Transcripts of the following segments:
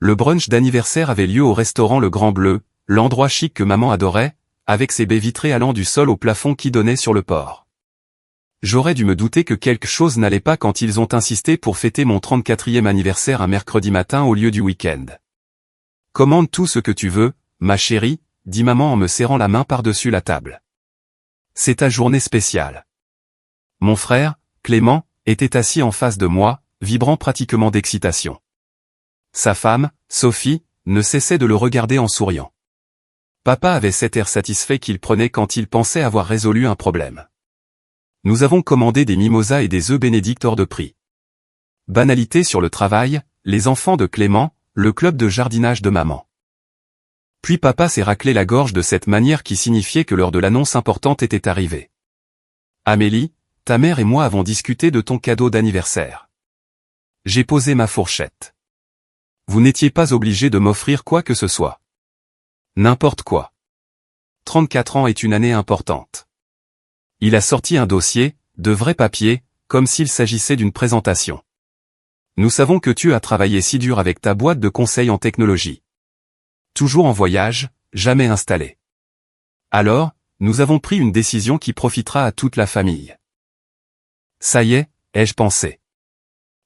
Le brunch d'anniversaire avait lieu au restaurant Le Grand Bleu, l'endroit chic que maman adorait, avec ses baies vitrées allant du sol au plafond qui donnaient sur le port. J'aurais dû me douter que quelque chose n'allait pas quand ils ont insisté pour fêter mon 34e anniversaire un mercredi matin au lieu du week-end. « Commande tout ce que tu veux, ma chérie », dit maman en me serrant la main par-dessus la table. « C'est ta journée spéciale. » Mon frère, Clément, était assis en face de moi, vibrant pratiquement d'excitation. Sa femme, Sophie, ne cessait de le regarder en souriant. Papa avait cet air satisfait qu'il prenait quand il pensait avoir résolu un problème. Nous avons commandé des mimosas et des œufs bénédicts hors de prix. Banalité sur le travail, les enfants de Clément, le club de jardinage de maman. Puis papa s'est raclé la gorge de cette manière qui signifiait que l'heure de l'annonce importante était arrivée. Amélie, ta mère et moi avons discuté de ton cadeau d'anniversaire. J'ai posé ma fourchette. Vous n'étiez pas obligé de m'offrir quoi que ce soit. N'importe quoi. 34 ans est une année importante. Il a sorti un dossier, de vrais papiers, comme s'il s'agissait d'une présentation. Nous savons que tu as travaillé si dur avec ta boîte de conseil en technologie. Toujours en voyage, jamais installé. Alors, nous avons pris une décision qui profitera à toute la famille. Ça y est, ai-je pensé.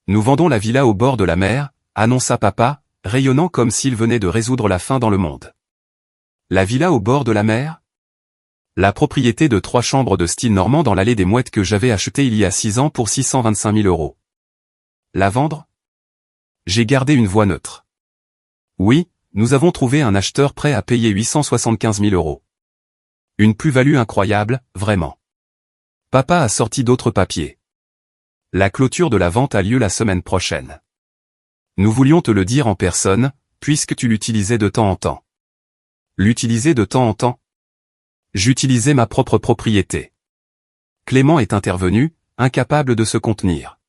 Nous vendons la villa au bord de la mer, annonça papa, rayonnant comme s'il venait de résoudre la faim dans le monde. La villa au bord de la mer? La propriété de 3 chambres de style normand dans l'allée des Mouettes que j'avais achetée il y a 6 ans pour 625 000 €. La vendre? J'ai gardé une voix neutre. Oui, nous avons trouvé un acheteur prêt à payer 875 000 €. Une plus-value incroyable, vraiment. Papa a sorti d'autres papiers. La clôture de la vente a lieu la semaine prochaine. Nous voulions te le dire en personne, puisque tu l'utilisais de temps en temps. L'utiliser de temps en temps? J'utilisais ma propre propriété. Clément est intervenu, incapable de se contenir.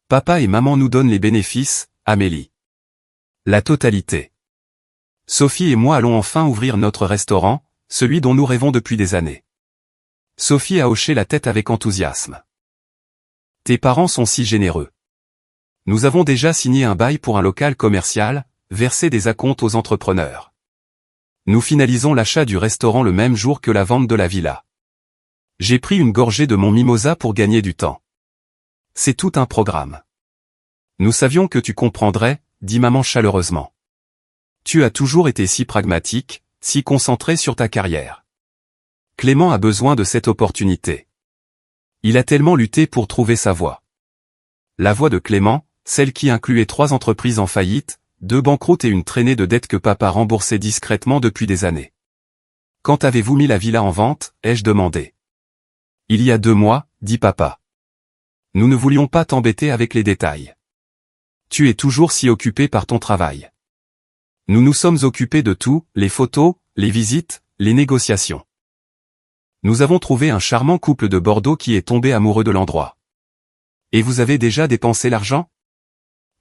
Papa et maman nous donnent les bénéfices, Amélie. La totalité. Sophie et moi allons enfin ouvrir notre restaurant, celui dont nous rêvons depuis des années. Sophie a hoché la tête avec enthousiasme. Tes parents sont si généreux. Nous avons déjà signé un bail pour un local commercial, versé des acomptes aux entrepreneurs. Nous finalisons l'achat du restaurant le même jour que la vente de la villa. J'ai pris une gorgée de mon mimosa pour gagner du temps. C'est tout un programme. Nous savions que tu comprendrais, dit maman chaleureusement. Tu as toujours été si pragmatique, si concentré sur ta carrière. Clément a besoin de cette opportunité. Il a tellement lutté pour trouver sa voie. La voie de Clément, celle qui incluait 3 entreprises en faillite, 2 banqueroutes et une traînée de dettes que papa remboursait discrètement depuis des années. Quand avez-vous mis la villa en vente, ai-je demandé. Il y a 2 mois, dit papa. Nous ne voulions pas t'embêter avec les détails. Tu es toujours si occupé par ton travail. Nous nous sommes occupés de tout, les photos, les visites, les négociations. Nous avons trouvé un charmant couple de Bordeaux qui est tombé amoureux de l'endroit. Et vous avez déjà dépensé l'argent?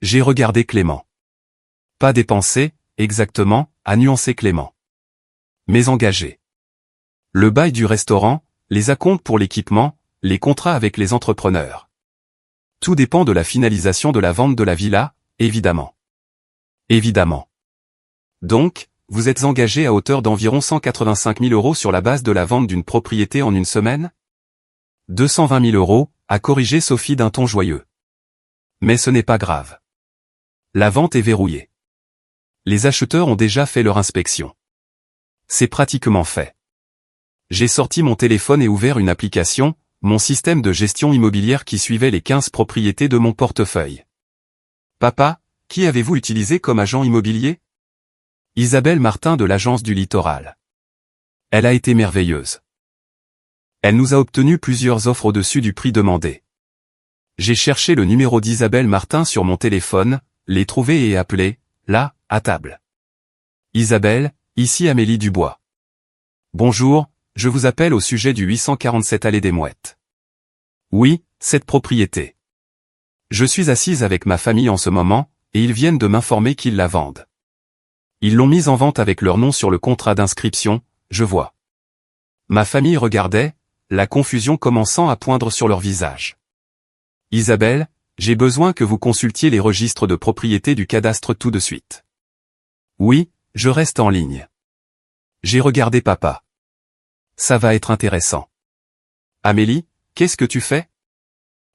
J'ai regardé Clément. Pas dépensé, exactement, a nuancé Clément. Mais engagé. Le bail du restaurant, les acomptes pour l'équipement, les contrats avec les entrepreneurs. Tout dépend de la finalisation de la vente de la villa, évidemment. Évidemment. Donc, vous êtes engagé à hauteur d'environ 185 000 € sur la base de la vente d'une propriété en une semaine? 220 000 €, a corrigé Sophie d'un ton joyeux. Mais ce n'est pas grave. La vente est verrouillée. Les acheteurs ont déjà fait leur inspection. C'est pratiquement fait. J'ai sorti mon téléphone et ouvert une application, mon système de gestion immobilière qui suivait les 15 propriétés de mon portefeuille. Papa, qui avez-vous utilisé comme agent immobilier? Isabelle Martin de l'agence du Littoral. Elle a été merveilleuse. Elle nous a obtenu plusieurs offres au-dessus du prix demandé. J'ai cherché le numéro d'Isabelle Martin sur mon téléphone, l'ai trouvé et appelé, là, à table. Isabelle, ici Amélie Dubois. Bonjour, je vous appelle au sujet du 847 allée des Mouettes. Oui, cette propriété. Je suis assise avec ma famille en ce moment, et ils viennent de m'informer qu'ils la vendent. Ils l'ont mise en vente avec leur nom sur le contrat d'inscription, je vois. Ma famille regardait, la confusion commençant à poindre sur leur visage. Isabelle, j'ai besoin que vous consultiez les registres de propriété du cadastre tout de suite. Oui, je reste en ligne. J'ai regardé papa. Ça va être intéressant. Amélie, qu'est-ce que tu fais?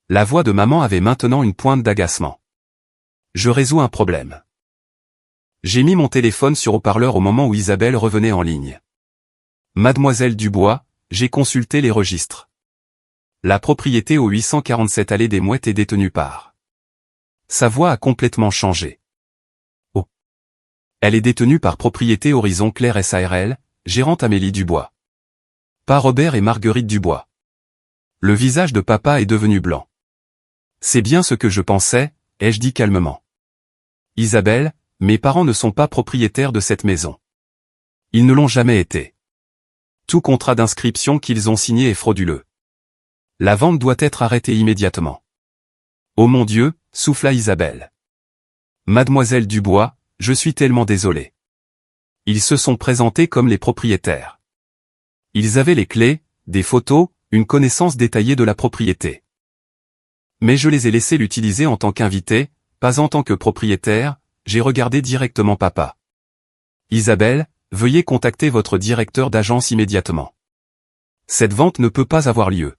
La voix de maman avait maintenant une pointe d'agacement. Je résous un problème. J'ai mis mon téléphone sur haut-parleur au moment où Isabelle revenait en ligne. Mademoiselle Dubois, j'ai consulté les registres. La propriété au 847 allée des Mouettes est détenue par. Sa voix a complètement changé. Oh. Elle est détenue par Propriété Horizon Clair SARL, gérante Amélie Dubois. Pas Robert et Marguerite Dubois. Le visage de papa est devenu blanc. C'est bien ce que je pensais, ai-je dit calmement. Isabelle, mes parents ne sont pas propriétaires de cette maison. Ils ne l'ont jamais été. Tout contrat d'inscription qu'ils ont signé est frauduleux. La vente doit être arrêtée immédiatement. Oh mon Dieu, souffla Isabelle. Mademoiselle Dubois, je suis tellement désolé. Ils se sont présentés comme les propriétaires. Ils avaient les clés, des photos, une connaissance détaillée de la propriété. Mais je les ai laissés l'utiliser en tant qu'invité, pas en tant que propriétaire, j'ai regardé directement papa. Isabelle, veuillez contacter votre directeur d'agence immédiatement. Cette vente ne peut pas avoir lieu.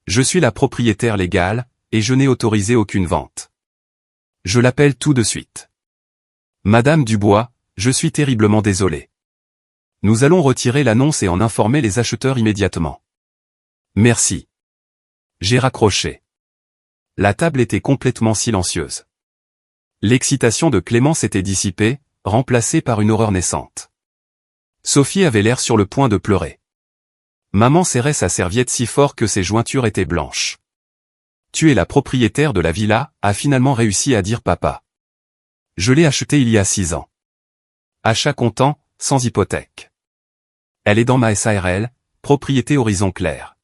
Je suis la propriétaire légale, et je n'ai autorisé aucune vente. Je l'appelle tout de suite. Madame Dubois, je suis terriblement désolé. Nous allons retirer l'annonce et en informer les acheteurs immédiatement. Merci. J'ai raccroché. La table était complètement silencieuse. L'excitation de Clément s'était dissipée, remplacée par une horreur naissante. Sophie avait l'air sur le point de pleurer. Maman serrait sa serviette si fort que ses jointures étaient blanches. Tu es la propriétaire de la villa, a finalement réussi à dire papa. Je l'ai achetée il y a 6 ans. Achat comptant, sans hypothèque. Elle est dans ma SARL, Propriété Horizon Clair.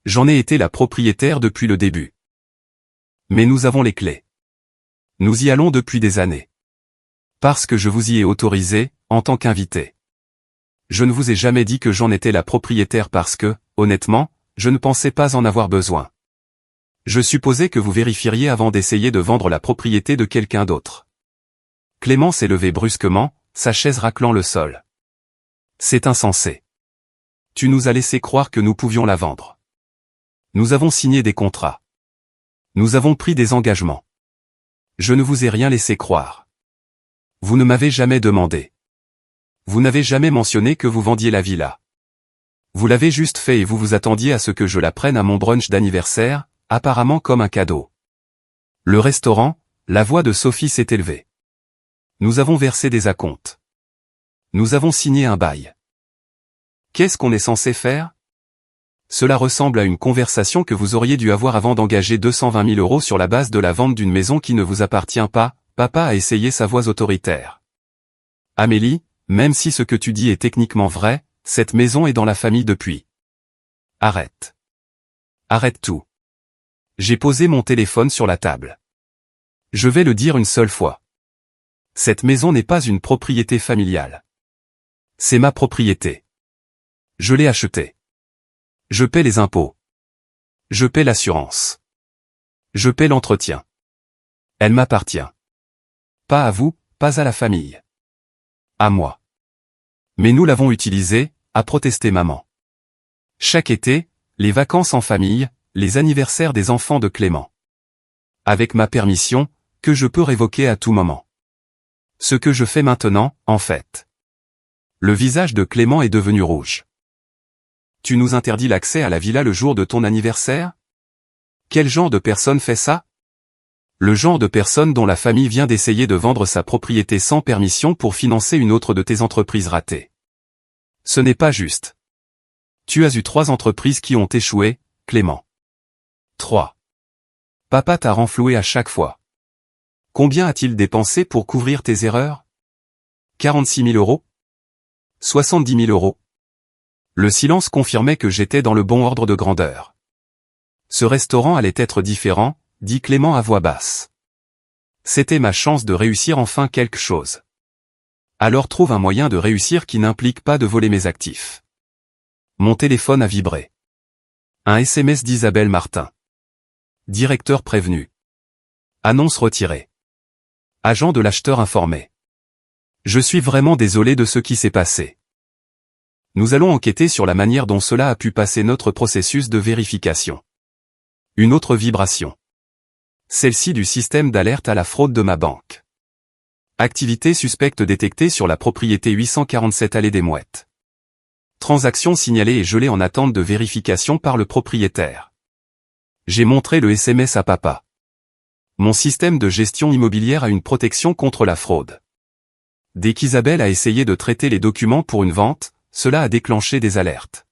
J'en ai été la propriétaire depuis le début. Mais nous avons les clés. Nous y allons depuis des années. Parce que je vous y ai autorisé, en tant qu'invité. Je ne vous ai jamais dit que j'en étais la propriétaire parce que, honnêtement, je ne pensais pas en avoir besoin. Je supposais que vous vérifieriez avant d'essayer de vendre la propriété de quelqu'un d'autre. Clément s'est levé brusquement, sa chaise raclant le sol. C'est insensé. Tu nous as laissé croire que nous pouvions la vendre. Nous avons signé des contrats. Nous avons pris des engagements. Je ne vous ai rien laissé croire. Vous ne m'avez jamais demandé. Vous n'avez jamais mentionné que vous vendiez la villa. Vous l'avez juste fait et vous vous attendiez à ce que je la prenne à mon brunch d'anniversaire, apparemment comme un cadeau. Le restaurant, la voix de Sophie s'est élevée. Nous avons versé des acomptes. Nous avons signé un bail. Qu'est-ce qu'on est censé faire? Cela ressemble à une conversation que vous auriez dû avoir avant d'engager 220 000 € sur la base de la vente d'une maison qui ne vous appartient pas, papa a essayé sa voix autoritaire. Amélie, même si ce que tu dis est techniquement vrai, cette maison est dans la famille depuis. Arrête. Arrête tout. J'ai posé mon téléphone sur la table. Je vais le dire une seule fois. Cette maison n'est pas une propriété familiale. C'est ma propriété. Je l'ai achetée. Je paie les impôts. Je paie l'assurance. Je paie l'entretien. Elle m'appartient. Pas à vous, pas à la famille. À moi. Mais nous l'avons utilisée, a protesté maman. Chaque été, les vacances en famille, les anniversaires des enfants de Clément. Avec ma permission, que je peux révoquer à tout moment. Ce que je fais maintenant, en fait. Le visage de Clément est devenu rouge. Tu nous interdis l'accès à la villa le jour de ton anniversaire? Quel genre de personne fait ça? Le genre de personne dont la famille vient d'essayer de vendre sa propriété sans permission pour financer une autre de tes entreprises ratées. Ce n'est pas juste. Tu as eu 3 entreprises qui ont échoué, Clément. 3. Papa t'a renfloué à chaque fois. Combien a-t-il dépensé pour couvrir tes erreurs? 46 000 €? 70 000 €? Le silence confirmait que j'étais dans le bon ordre de grandeur. Ce restaurant allait être différent, dit Clément à voix basse. C'était ma chance de réussir enfin quelque chose. Alors trouve un moyen de réussir qui n'implique pas de voler mes actifs. Mon téléphone a vibré. Un SMS d'Isabelle Martin. Directeur prévenu. Annonce retirée. Agent de l'acheteur informé. Je suis vraiment désolé de ce qui s'est passé. Nous allons enquêter sur la manière dont cela a pu passer notre processus de vérification. Une autre vibration. Celle-ci du système d'alerte à la fraude de ma banque. Activité suspecte détectée sur la propriété 847 Allée des Mouettes. Transaction signalée et gelée en attente de vérification par le propriétaire. J'ai montré le SMS à papa. Mon système de gestion immobilière a une protection contre la fraude. Dès qu'Isabelle a essayé de traiter les documents pour une vente, cela a déclenché des alertes.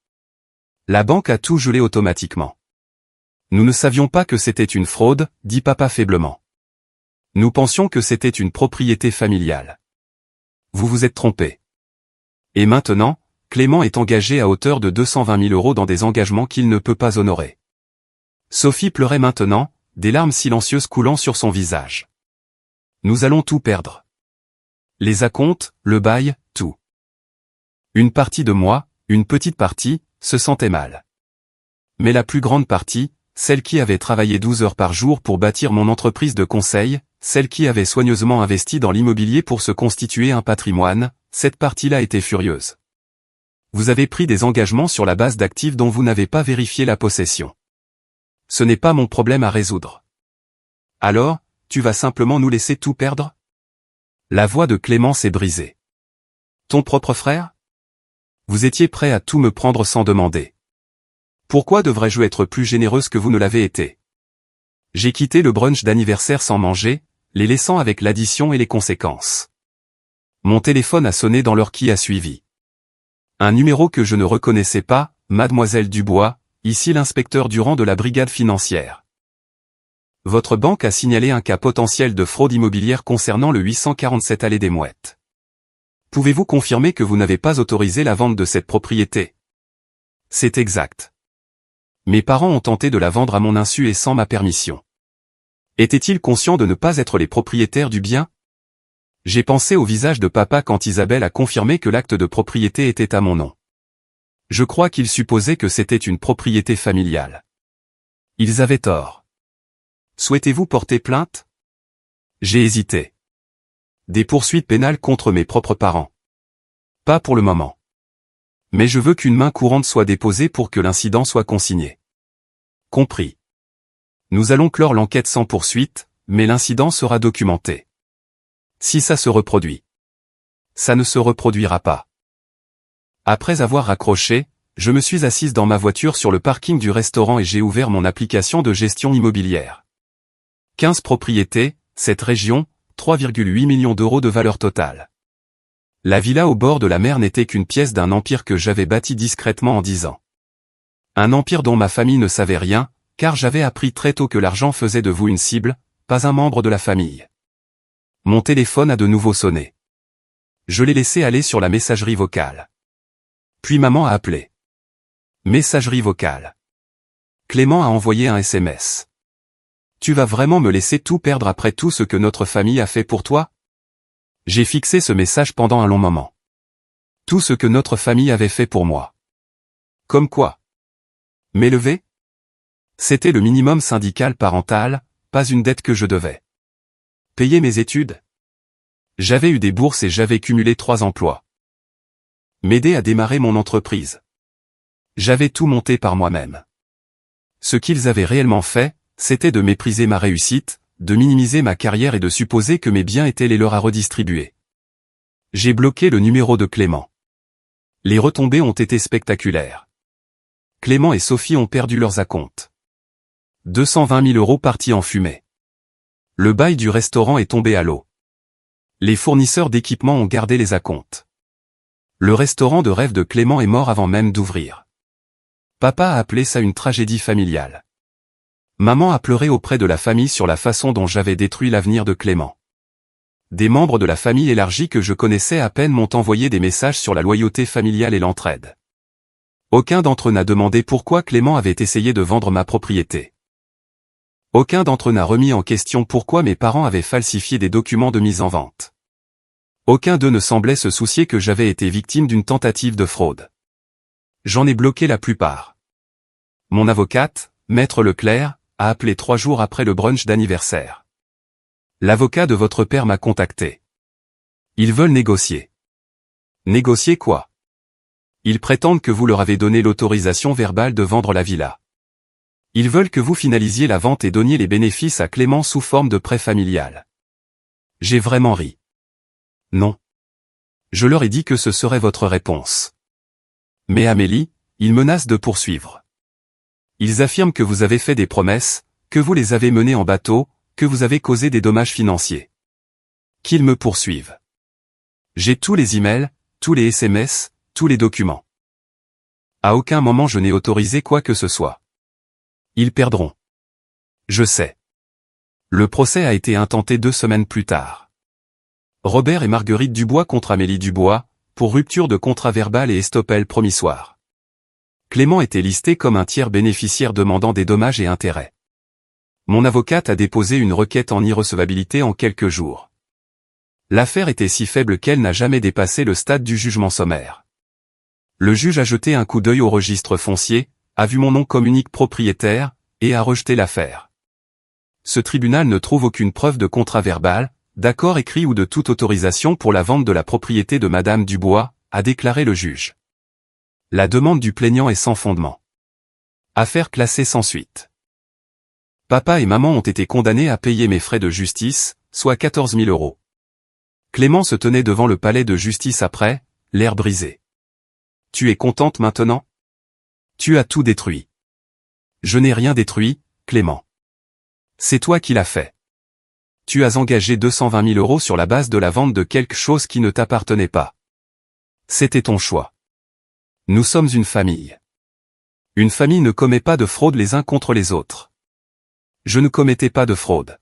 La banque a tout gelé automatiquement. Nous ne savions pas que c'était une fraude, dit papa faiblement. Nous pensions que c'était une propriété familiale. Vous vous êtes trompé. Et maintenant, Clément est engagé à hauteur de 220 000 € dans des engagements qu'il ne peut pas honorer. Sophie pleurait maintenant, des larmes silencieuses coulant sur son visage. Nous allons tout perdre. Les acomptes, le bail, tout. Une partie de moi, une petite partie, se sentait mal. Mais la plus grande partie, celle qui avait travaillé 12 heures par jour pour bâtir mon entreprise de conseil, celle qui avait soigneusement investi dans l'immobilier pour se constituer un patrimoine, cette partie-là était furieuse. Vous avez pris des engagements sur la base d'actifs dont vous n'avez pas vérifié la possession. Ce n'est pas mon problème à résoudre. Alors, tu vas simplement nous laisser tout perdre ? La voix de Clément s'est brisée. Ton propre frère ? Vous étiez prêt à tout me prendre sans demander. Pourquoi devrais-je être plus généreuse que vous ne l'avez été ? J'ai quitté le brunch d'anniversaire sans manger, les laissant avec l'addition et les conséquences. Mon téléphone a sonné dans l'heure qui a suivi. Un numéro que je ne reconnaissais pas, Mademoiselle Dubois, ici l'inspecteur Durand de la brigade financière. Votre banque a signalé un cas potentiel de fraude immobilière concernant le 847 Allée des Mouettes. Pouvez-vous confirmer que vous n'avez pas autorisé la vente de cette propriété ? C'est exact. Mes parents ont tenté de la vendre à mon insu et sans ma permission. Étaient-ils conscients de ne pas être les propriétaires du bien ? J'ai pensé au visage de papa quand Isabelle a confirmé que l'acte de propriété était à mon nom. Je crois qu'ils supposaient que c'était une propriété familiale. Ils avaient tort. Souhaitez-vous porter plainte ? J'ai hésité. Des poursuites pénales contre mes propres parents. Pas pour le moment. Mais je veux qu'une main courante soit déposée pour que l'incident soit consigné. Compris. Nous allons clore l'enquête sans poursuite, mais l'incident sera documenté. Si ça se reproduit. Ça ne se reproduira pas. Après avoir raccroché, je me suis assise dans ma voiture sur le parking du restaurant et j'ai ouvert mon application de gestion immobilière. 15 propriétés, cette région, 3,8 millions d'euros de valeur totale. La villa au bord de la mer n'était qu'une pièce d'un empire que j'avais bâti discrètement en 10 ans. Un empire dont ma famille ne savait rien, car j'avais appris très tôt que l'argent faisait de vous une cible, pas un membre de la famille. Mon téléphone a de nouveau sonné. Je l'ai laissé aller sur la messagerie vocale. Puis maman a appelé. Messagerie vocale. Clément a envoyé un SMS. Tu vas vraiment me laisser tout perdre après tout ce que notre famille a fait pour toi ? J'ai fixé ce message pendant un long moment. Tout ce que notre famille avait fait pour moi. Comme quoi ? M'élever ? C'était le minimum syndical parental, pas une dette que je devais. Payer mes études ? J'avais eu des bourses et j'avais cumulé 3 emplois. M'aider à démarrer mon entreprise. J'avais tout monté par moi-même. Ce qu'ils avaient réellement fait, c'était de mépriser ma réussite, de minimiser ma carrière et de supposer que mes biens étaient les leurs à redistribuer. J'ai bloqué le numéro de Clément. Les retombées ont été spectaculaires. Clément et Sophie ont perdu leurs acomptes. 220 000 € partis en fumée. Le bail du restaurant est tombé à l'eau. Les fournisseurs d'équipements ont gardé les acomptes. Le restaurant de rêve de Clément est mort avant même d'ouvrir. Papa a appelé ça une tragédie familiale. Maman a pleuré auprès de la famille sur la façon dont j'avais détruit l'avenir de Clément. Des membres de la famille élargie que je connaissais à peine m'ont envoyé des messages sur la loyauté familiale et l'entraide. Aucun d'entre eux n'a demandé pourquoi Clément avait essayé de vendre ma propriété. Aucun d'entre eux n'a remis en question pourquoi mes parents avaient falsifié des documents de mise en vente. Aucun d'eux ne semblait se soucier que j'avais été victime d'une tentative de fraude. J'en ai bloqué la plupart. Mon avocate, Maître Leclerc, a appelé 3 jours après le brunch d'anniversaire. L'avocat de votre père m'a contacté. Ils veulent négocier. Négocier quoi? Ils prétendent que vous leur avez donné l'autorisation verbale de vendre la villa. Ils veulent que vous finalisiez la vente et donniez les bénéfices à Clément sous forme de prêt familial. J'ai vraiment ri. Non. Je leur ai dit que ce serait votre réponse. Mais Amélie, ils menacent de poursuivre. Ils affirment que vous avez fait des promesses, que vous les avez menés en bateau, que vous avez causé des dommages financiers. Qu'ils me poursuivent. J'ai tous les emails, tous les SMS, tous les documents. À aucun moment je n'ai autorisé quoi que ce soit. Ils perdront. Je sais. Le procès a été intenté 2 semaines plus tard. Robert et Marguerite Dubois contre Amélie Dubois, pour rupture de contrat verbal et estoppel promissoire. Clément était listé comme un tiers bénéficiaire demandant des dommages et intérêts. Mon avocate a déposé une requête en irrecevabilité en quelques jours. L'affaire était si faible qu'elle n'a jamais dépassé le stade du jugement sommaire. Le juge a jeté un coup d'œil au registre foncier, a vu mon nom comme unique propriétaire, et a rejeté l'affaire. Ce tribunal ne trouve aucune preuve de contrat verbal, d'accord écrit ou de toute autorisation pour la vente de la propriété de Madame Dubois, a déclaré le juge. La demande du plaignant est sans fondement. Affaire classée sans suite. Papa et maman ont été condamnés à payer mes frais de justice, soit 14 000 €. Clément se tenait devant le palais de justice après, l'air brisé. Tu es contente maintenant? Tu as tout détruit. Je n'ai rien détruit, Clément. C'est toi qui l'as fait. Tu as engagé 220 000 € sur la base de la vente de quelque chose qui ne t'appartenait pas. C'était ton choix. Nous sommes une famille. Une famille ne commet pas de fraude les uns contre les autres. Je ne commettais pas de fraude.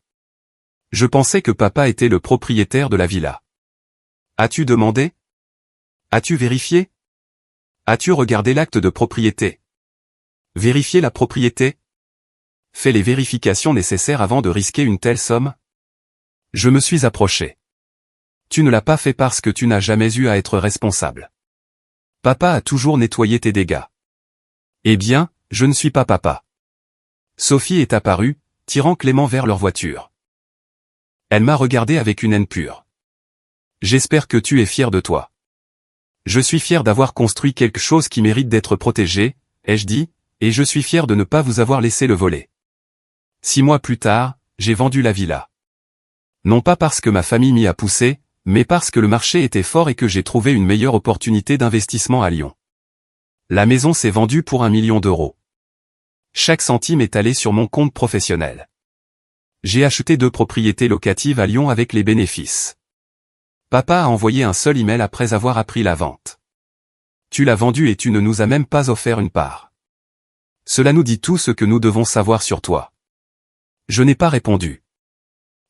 Je pensais que papa était le propriétaire de la villa. As-tu demandé? As-tu vérifié? As-tu regardé l'acte de propriété? Vérifié la propriété? Fais les vérifications nécessaires avant de risquer une telle somme? Je me suis approché. Tu ne l'as pas fait parce que tu n'as jamais eu à être responsable. Papa a toujours nettoyé tes dégâts. Eh bien, je ne suis pas papa. Sophie est apparue, tirant Clément vers leur voiture. Elle m'a regardé avec une haine pure. J'espère que tu es fier de toi. Je suis fier d'avoir construit quelque chose qui mérite d'être protégé, ai-je dit, et je suis fier de ne pas vous avoir laissé le voler. 6 mois plus tard, j'ai vendu la villa. Non pas parce que ma famille m'y a poussé, mais parce que le marché était fort et que j'ai trouvé une meilleure opportunité d'investissement à Lyon. La maison s'est vendue pour 1 million d'euros. Chaque centime est allé sur mon compte professionnel. J'ai acheté 2 propriétés locatives à Lyon avec les bénéfices. Papa a envoyé un seul email après avoir appris la vente. Tu l'as vendue et tu ne nous as même pas offert une part. Cela nous dit tout ce que nous devons savoir sur toi. Je n'ai pas répondu.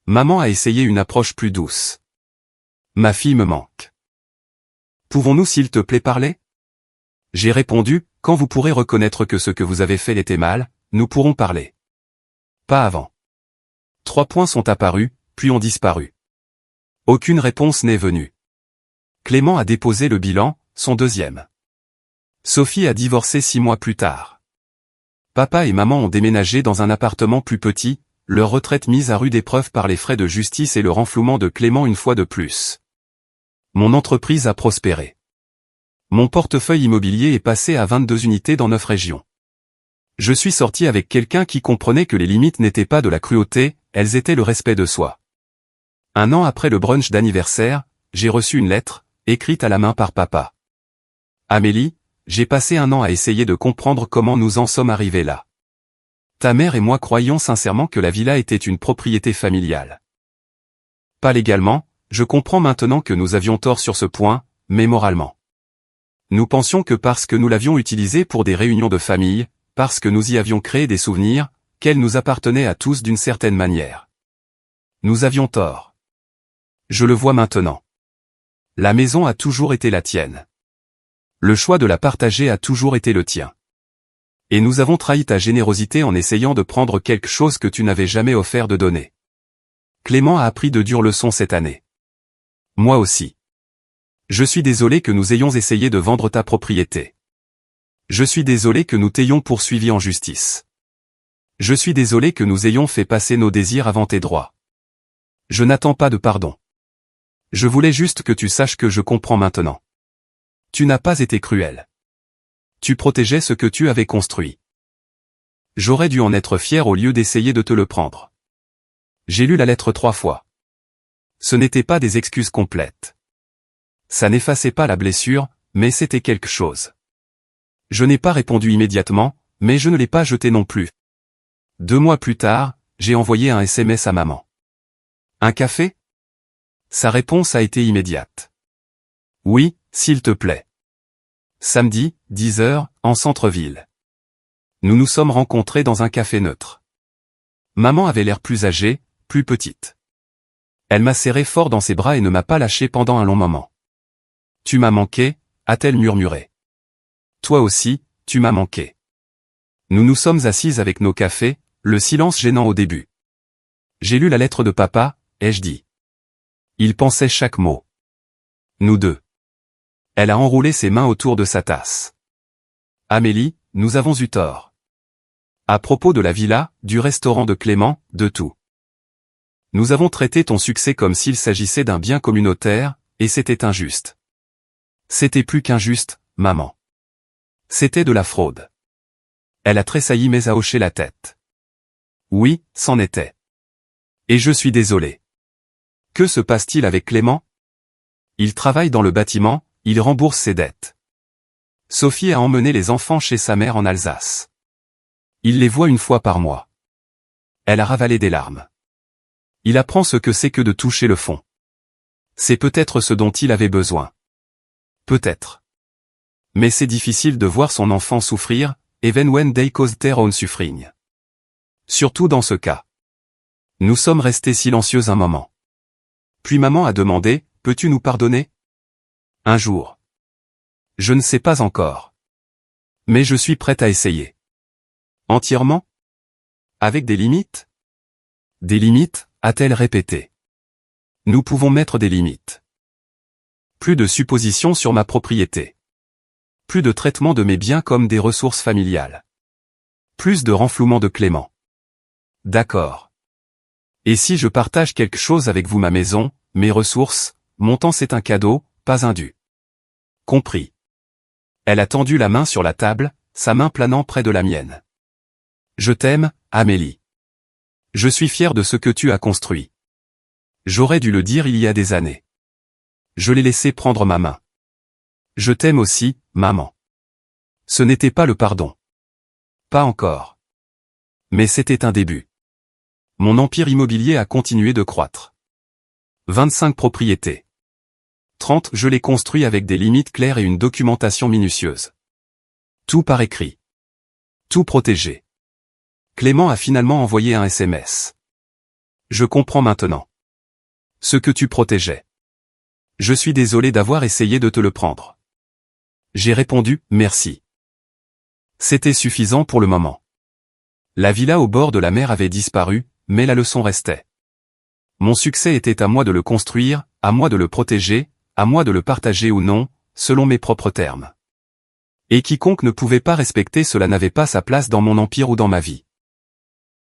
Maman a essayé une approche plus douce. Ma fille me manque. Pouvons-nous s'il te plaît parler? J'ai répondu, quand vous pourrez reconnaître que ce que vous avez fait était mal, nous pourrons parler. Pas avant. 3 points sont apparus, puis ont disparu. Aucune réponse n'est venue. Clément a déposé le bilan, son deuxième. Sophie a divorcé 6 mois plus tard. Papa et maman ont déménagé dans un appartement plus petit, leur retraite mise à rude épreuve par les frais de justice et le renflouement de Clément une fois de plus. Mon entreprise a prospéré. Mon portefeuille immobilier est passé à 22 unités dans 9 régions. Je suis sorti avec quelqu'un qui comprenait que les limites n'étaient pas de la cruauté, elles étaient le respect de soi. 1 an après le brunch d'anniversaire, j'ai reçu une lettre, écrite à la main par papa. Amélie, j'ai passé 1 an à essayer de comprendre comment nous en sommes arrivés là. Ta mère et moi croyions sincèrement que la villa était une propriété familiale. Pas légalement, je comprends maintenant que nous avions tort sur ce point, mais moralement. Nous pensions que parce que nous l'avions utilisée pour des réunions de famille, parce que nous y avions créé des souvenirs, qu'elle nous appartenait à tous d'une certaine manière. Nous avions tort. Je le vois maintenant. La maison a toujours été la tienne. Le choix de la partager a toujours été le tien. Et nous avons trahi ta générosité en essayant de prendre quelque chose que tu n'avais jamais offert de donner. Clément a appris de dures leçons cette année. Moi aussi. Je suis désolé que nous ayons essayé de vendre ta propriété. Je suis désolé que nous t'ayons poursuivi en justice. Je suis désolé que nous ayons fait passer nos désirs avant tes droits. Je n'attends pas de pardon. Je voulais juste que tu saches que je comprends maintenant. Tu n'as pas été cruel. Tu protégeais ce que tu avais construit. J'aurais dû en être fier au lieu d'essayer de te le prendre. J'ai lu la lettre 3 fois. Ce n'étaient pas des excuses complètes. Ça n'effaçait pas la blessure, mais c'était quelque chose. Je n'ai pas répondu immédiatement, mais je ne l'ai pas jeté non plus. 2 mois plus tard, j'ai envoyé un SMS à maman. Un café? Sa réponse a été immédiate. Oui, s'il te plaît. Samedi, 10 heures, en centre-ville. Nous nous sommes rencontrés dans un café neutre. Maman avait l'air plus âgée, plus petite. Elle m'a serré fort dans ses bras et ne m'a pas lâché pendant un long moment. Tu m'as manqué, a-t-elle murmuré. Toi aussi, tu m'as manqué. Nous nous sommes assises avec nos cafés, le silence gênant au début. J'ai lu la lettre de papa, ai-je dit. Il pensait chaque mot. Nous deux. Elle a enroulé ses mains autour de sa tasse. Amélie, nous avons eu tort. À propos de la villa, du restaurant de Clément, de tout. Nous avons traité ton succès comme s'il s'agissait d'un bien communautaire, et c'était injuste. C'était plus qu'injuste, maman. C'était de la fraude. Elle a tressailli mais a hoché la tête. Oui, c'en était. Et je suis désolé. Que se passe-t-il avec Clément? Il travaille dans le bâtiment, il rembourse ses dettes. Sophie a emmené les enfants chez sa mère en Alsace. Il les voit 1 fois par mois. Elle a ravalé des larmes. Il apprend ce que c'est que de toucher le fond. C'est peut-être ce dont il avait besoin. Peut-être. Mais c'est difficile de voir son enfant souffrir, even when they cause their own suffering. Surtout dans ce cas. Nous sommes restés silencieux un moment. Puis maman a demandé, peux-tu nous pardonner? Un jour. Je ne sais pas encore. Mais je suis prête à essayer. Entièrement? Avec des limites? Des limites, a-t-elle répété. Nous pouvons mettre des limites. Plus de suppositions sur ma propriété. Plus de traitement de mes biens comme des ressources familiales. Plus de renflouement de Clément. D'accord. Et si je partage quelque chose avec vous, ma maison, mes ressources, mon temps, c'est un cadeau, pas un dû. Compris. Elle a tendu la main sur la table, sa main planant près de la mienne. Je t'aime, Amélie. Je suis fier de ce que tu as construit. J'aurais dû le dire il y a des années. Je l'ai laissé prendre ma main. Je t'aime aussi, maman. Ce n'était pas le pardon. Pas encore. Mais c'était un début. Mon empire immobilier a continué de croître. 25 propriétés. 30, je les construis avec des limites claires et une documentation minutieuse. Tout par écrit. Tout protégé. Clément a finalement envoyé un SMS. Je comprends maintenant. Ce que tu protégeais. Je suis désolé d'avoir essayé de te le prendre. J'ai répondu, merci. C'était suffisant pour le moment. La villa au bord de la mer avait disparu, mais la leçon restait. Mon succès était à moi de le construire, à moi de le protéger, à moi de le partager ou non, selon mes propres termes. Et quiconque ne pouvait pas respecter cela n'avait pas sa place dans mon empire ou dans ma vie.